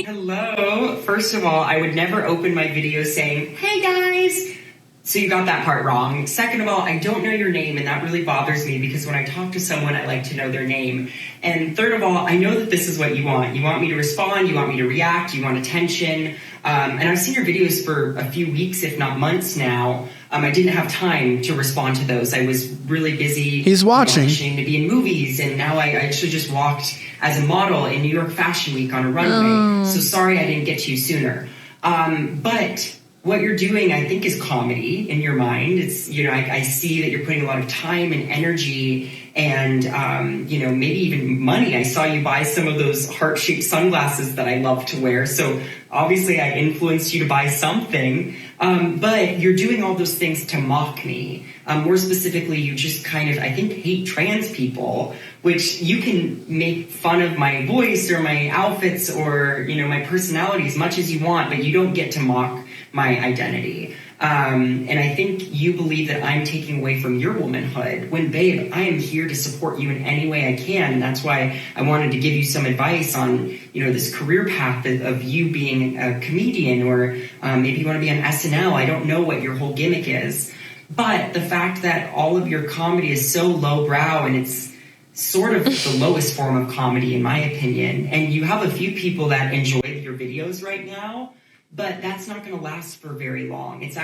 Hello. First of all, I would never open my video saying, "Hey guys." So you got that part wrong. Second of all, I don't know your name, and that really bothers me because when I talk to someone, I like to know their name. And third of all, I know that this is what you want. You want me to respond, you want me to react, you want attention. And I've seen your videos for a few weeks, if not months now. I didn't have time to respond to those. I was really busy. He's watching. Auditioning to be in movies, and now I actually just walked as a model in New York Fashion Week on a runway. So sorry I didn't get to you sooner. But what you're doing, I think, is comedy in your mind. It's, I see that you're putting a lot of time and energy and, maybe even money. I saw you buy some of those heart-shaped sunglasses that I love to wear. So obviously I influenced you to buy something. But you're doing all those things to mock me. More specifically, you just kind of, I think, hate trans people, which you can make fun of my voice or my outfits or, my personality as much as you want, but you don't get to mock my identity. And I think you believe that I'm taking away from your womanhood when, babe, I am here to support you in any way I can. And that's why I wanted to give you some advice on, this career path of you being a comedian, or maybe you want to be on SNL. I don't know what your whole gimmick is. But the fact that all of your comedy is so lowbrow, and it's sort of the lowest form of comedy, in my opinion, and you have a few people that enjoy your videos right now, but that's not going to last for very long. It's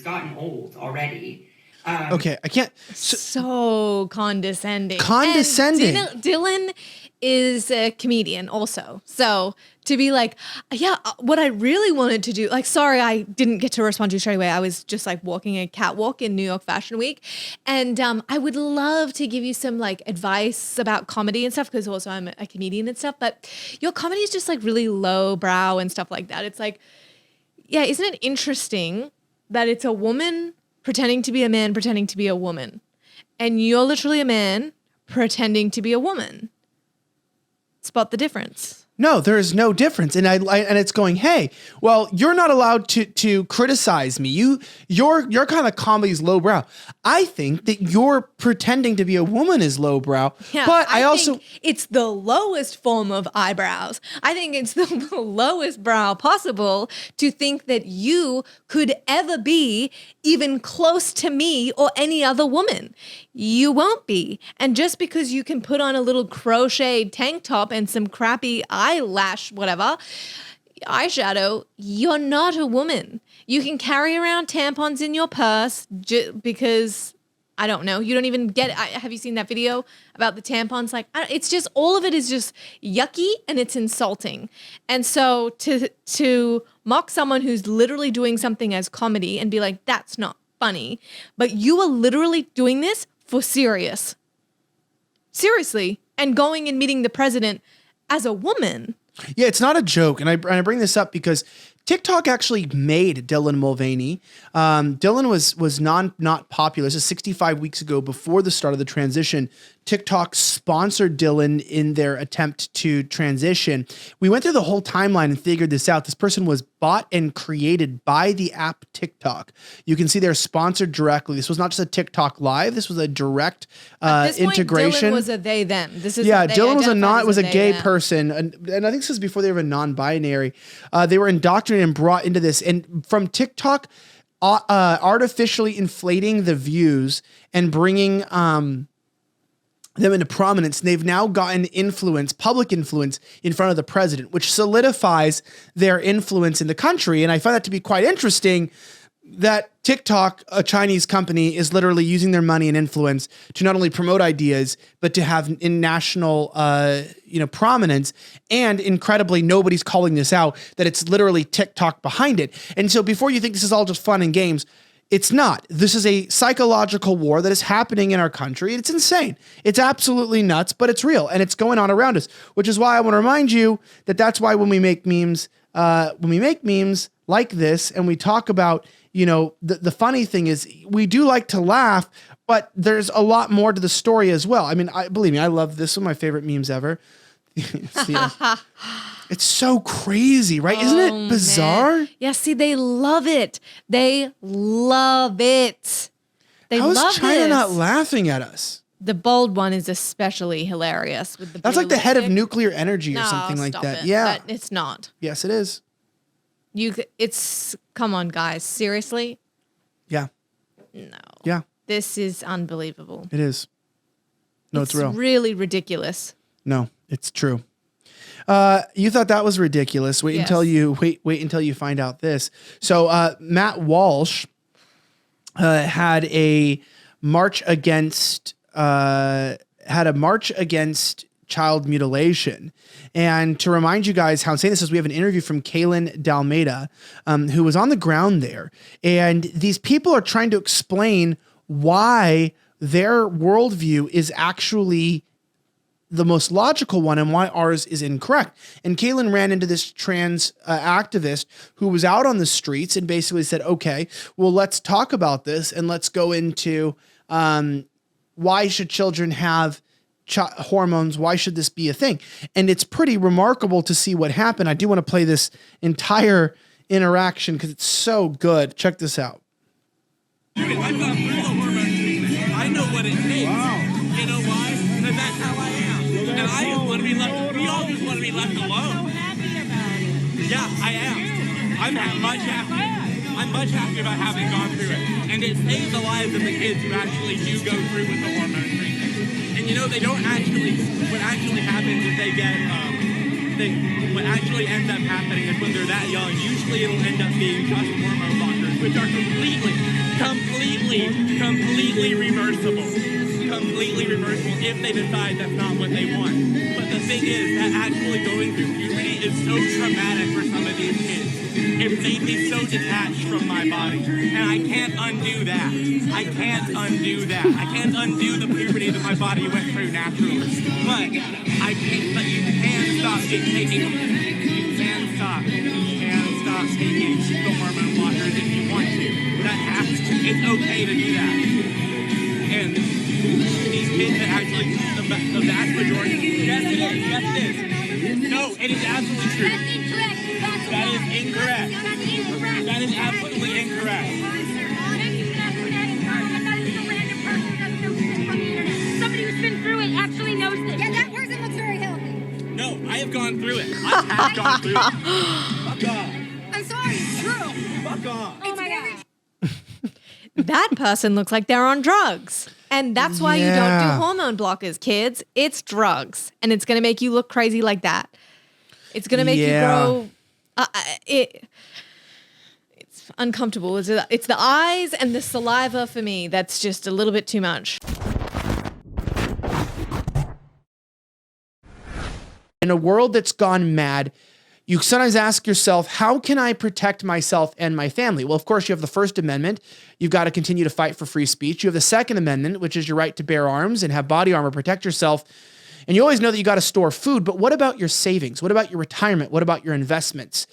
gotten old already. Okay, I can't. So condescending. Condescending. And Dylan is a comedian also. So to be like, yeah, what I really wanted to do, sorry, I didn't get to respond to you straight away. I was just walking a catwalk in New York Fashion Week. And I would love to give you some advice about comedy and stuff, because also I'm a comedian and stuff. But your comedy is just really low brow and stuff like that. It's yeah, isn't it interesting that it's a woman pretending to be a man, pretending to be a woman, and you're literally a man pretending to be a woman? Spot the difference. No, there is no difference. And and it's going, hey, well, you're not allowed to criticize me. Your kind of comedy is lowbrow. I think that your pretending to be a woman is lowbrow. Yeah, but I think also it's the lowest form of eyebrows. I think it's the lowest brow possible to think that you could ever be even close to me or any other woman. You won't be. And just because you can put on a little crocheted tank top and some crappy eyelash, whatever, eyeshadow, you're not a woman. You can carry around tampons in your purse because, I don't know, you don't even get it. Have you seen that video about the tampons? It's just, all of it is just yucky and it's insulting. And so to mock someone who's literally doing something as comedy and be like, that's not funny, but you are literally doing this for seriously, and going and meeting the president as a woman. Yeah, it's not a joke. And I bring this up because TikTok actually made Dylan Mulvaney. Dylan was not popular. This is 65 weeks ago, before the start of the transition. TikTok sponsored Dylan in their attempt to transition. We went through the whole timeline and figured this out. This person was bought and created by the app TikTok. You can see they're sponsored directly. This was not just a TikTok live. This was a direct integration. Dylan was a they them. This is Dylan was a gay person, and I think this was before they were non-binary. They were indoctrinated and brought into this, and from TikTok, artificially inflating the views and bringing them into prominence. And they've now gotten public influence in front of the president, which solidifies their influence in the country. And I find that to be quite interesting, that TikTok, a Chinese company, is literally using their money and influence to not only promote ideas, but to have in national, prominence. And incredibly, nobody's calling this out, that it's literally TikTok behind it. And so before you think this is all just fun and games, it's not. This is a psychological war that is happening in our country. It's insane. It's absolutely nuts, but it's real, and it's going on around us, which is why I want to remind you that that's why when we make memes like this, and we talk about, the funny thing is we do like to laugh, but there's a lot more to the story as well. I mean, believe me, I love this. One of my favorite memes ever. It's so crazy, right? Isn't it bizarre? Man. Yeah, see, they love it. They love it. They How love is China this. not laughing at us? The bald one is especially hilarious with the That's blue like the head of lipstick. nuclear energy or No, something like stop that. it. Yeah. It's not. Yes, it is. Come on, guys. Seriously? Yeah. No. Yeah, This is unbelievable. it is. No, it's real. Really ridiculous. No, it's true. You thought that was ridiculous. Wait Yes. until you find out this. So Matt Walsh had a march against child mutilation. And to remind you guys how insane this is, we have an interview from KALEN Dalmeda, who was on the ground there. And these people are trying to explain why their worldview is actually the most logical one and why ours is incorrect. And KALEN ran into this trans activist who was out on the streets and basically said, okay, well, let's talk about this and let's go into why should children have hormones? Why should this be a thing? And it's pretty remarkable to see what happened. I do want to play this entire interaction because it's so good. Check this out. I've gone through the hormone treatment. I know what it takes. Wow. You know why? Because that's how I am. And I just want to be left, we all just want to be left alone. Yeah, I am. I'm much happier about having gone through it. And it saves the lives of the kids who actually do go through with the hormone treatment. And you know, they don't actually, what actually happens is they get, what actually ends up happening is when they're that young, usually it'll end up being just hormone blockers, which are completely reversible. Completely reversible if they decide that's not what they want. But the thing is that actually going through puberty is so traumatic for some of these kids. It made me so detached from my body. And I can't undo that. I can't undo the puberty that my body went through naturally. But you can stop taking the hormone blockers if you want to. It's okay to do that. And these kids that actually, the vast majority, yes it is. No, it is absolutely true. That is incorrect. That is absolutely incorrect. Somebody who's been through it actually knows this. Yeah, that person looks very healthy. No, I have gone through it. I have gone through it. Fuck off. I'm sorry, it's true. Fuck off. Oh my God. That person looks like they're on drugs. And that's why you don't do Yeah. hormone blockers, kids. It's drugs. And it's going to make you look crazy like that. It's going to make you grow. It's uncomfortable. It's the eyes and the saliva for me. That's just a little bit too much. In a world that's gone mad, you sometimes ask yourself, how can I protect myself and my family? Well, of course, you have the First Amendment. You've got to continue to fight for free speech. You have the Second Amendment, which is your right to bear arms and have body armor, protect yourself. And you always know that you got to store food, but what about your savings? What about your retirement? What about your investments?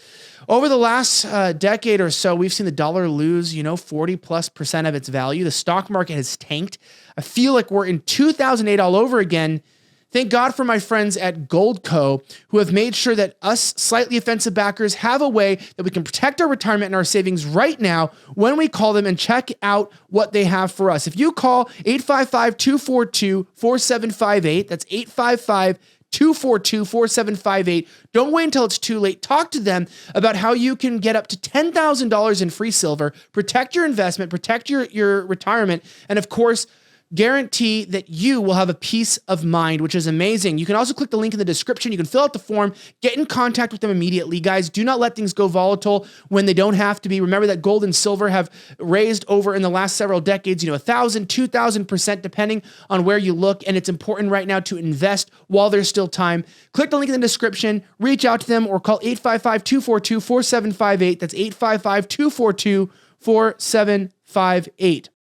Over the last decade or so, we've seen the dollar lose, 40+% of its value. The stock market has tanked. I feel like we're in 2008 all over again. Thank God for my friends at Goldco who have made sure that us slightly offensive backers have a way that we can protect our retirement and our savings right now when we call them and check out what they have for us. If you call 855-242-4758, that's 855-242-4758. Don't wait until it's too late. Talk to them about how you can get up to $10,000 in free silver, protect your investment, protect your retirement, and of course, guarantee that you will have a peace of mind, which is amazing. You can also click the link in the description. You can fill out the form, get in contact with them immediately. Guys, do not let things go volatile when they don't have to be. Remember that gold and silver have raised over in the last several decades, 1,000, 2,000%, depending on where you look. And it's important right now to invest while there's still time. Click the link in the description, reach out to them, or call 855-242-4758. That's 855-242-4758.